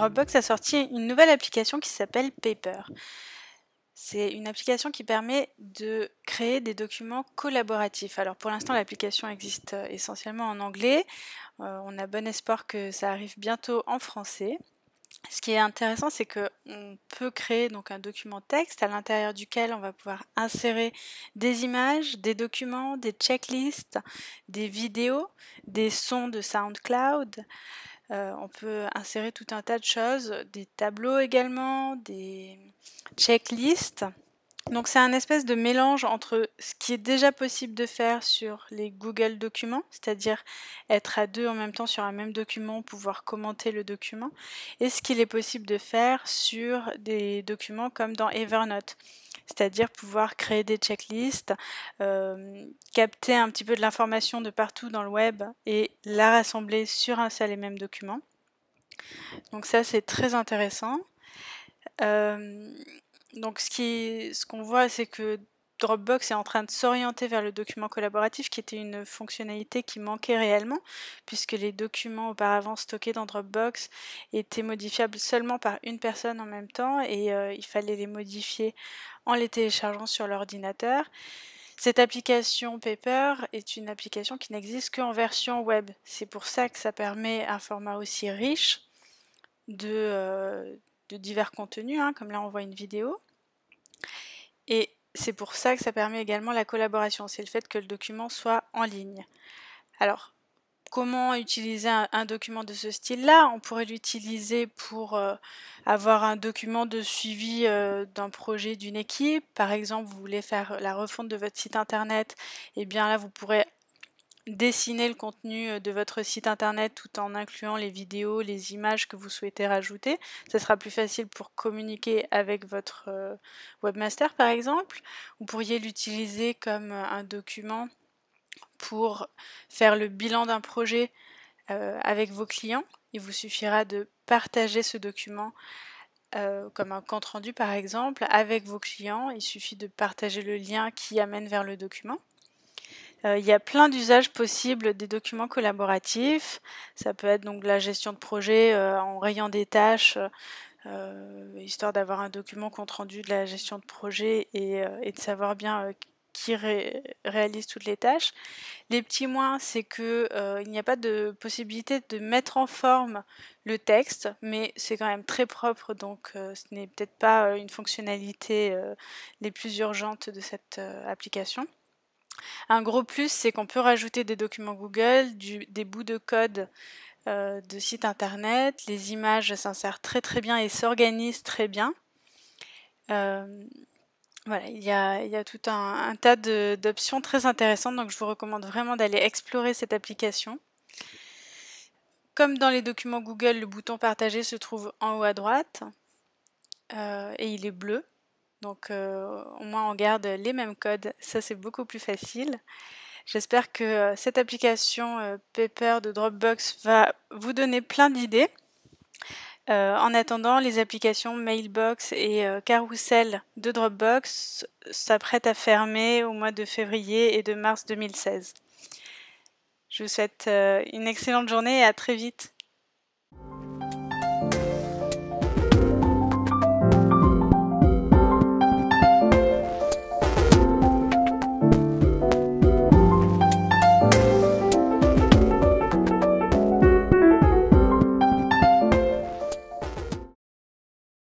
Dropbox a sorti une nouvelle application qui s'appelle Paper. C'est une application qui permet de créer des documents collaboratifs. Alors pour l'instant, l'application existe essentiellement en anglais. On a bon espoir que ça arrive bientôt en français. Ce qui est intéressant, c'est qu'on peut créer donc un document texte à l'intérieur duquel on va pouvoir insérer des images, des documents, des checklists, des vidéos, des sons de SoundCloud. On peut insérer tout un tas de choses, des tableaux également, des checklists. Donc c'est un espèce de mélange entre ce qui est déjà possible de faire sur les Google Documents, c'est-à-dire être à deux en même temps sur un même document, pouvoir commenter le document, et ce qu'il est possible de faire sur des documents comme dans Evernote, c'est-à-dire pouvoir créer des checklists, capter un petit peu de l'information de partout dans le web et la rassembler sur un seul et même document. Donc ça c'est très intéressant. Donc ce qu'on voit, c'est que Dropbox est en train de s'orienter vers le document collaboratif, qui était une fonctionnalité qui manquait réellement, puisque les documents auparavant stockés dans Dropbox étaient modifiables seulement par une personne en même temps, et il fallait les modifier en les téléchargeant sur l'ordinateur. Cette application Paper est une application qui n'existe qu'en version web. C'est pour ça que ça permet un format aussi riche de divers contenus, comme là on voit une vidéo. Et c'est pour ça que ça permet également la collaboration, c'est le fait que le document soit en ligne. Alors, comment utiliser un document de ce style-là? On pourrait l'utiliser pour avoir un document de suivi d'un projet d'une équipe. Par exemple, vous voulez faire la refonte de votre site internet, et bien là vous pourrez dessiner le contenu de votre site internet tout en incluant les vidéos, les images que vous souhaitez rajouter. Ça sera plus facile pour communiquer avec votre webmaster par exemple. Vous pourriez l'utiliser comme un document pour faire le bilan d'un projet avec vos clients. Il vous suffira de partager ce document comme un compte rendu par exemple avec vos clients. Il suffit de partager le lien qui amène vers le document. Il y a plein d'usages possibles des documents collaboratifs. Ça peut être donc la gestion de projet en rayant des tâches, histoire d'avoir un document compte rendu de la gestion de projet et de savoir bien qui réalise toutes les tâches. Les petits moins, c'est que il n'y a pas de possibilité de mettre en forme le texte, mais c'est quand même très propre, donc ce n'est peut-être pas une fonctionnalité les plus urgentes de cette application. Un gros plus, c'est qu'on peut rajouter des documents Google, des bouts de code de sites internet, les images s'insèrent très bien et s'organisent très bien. Voilà, il y a tout un tas d'options très intéressantes, donc je vous recommande vraiment d'aller explorer cette application. Comme dans les documents Google, le bouton partager se trouve en haut à droite et il est bleu. Donc au moins on garde les mêmes codes, ça c'est beaucoup plus facile. J'espère que cette application Paper de Dropbox va vous donner plein d'idées. En attendant, les applications Mailbox et Carousel de Dropbox s'apprêtent à fermer au mois de février et de mars 2016. Je vous souhaite une excellente journée et à très vite.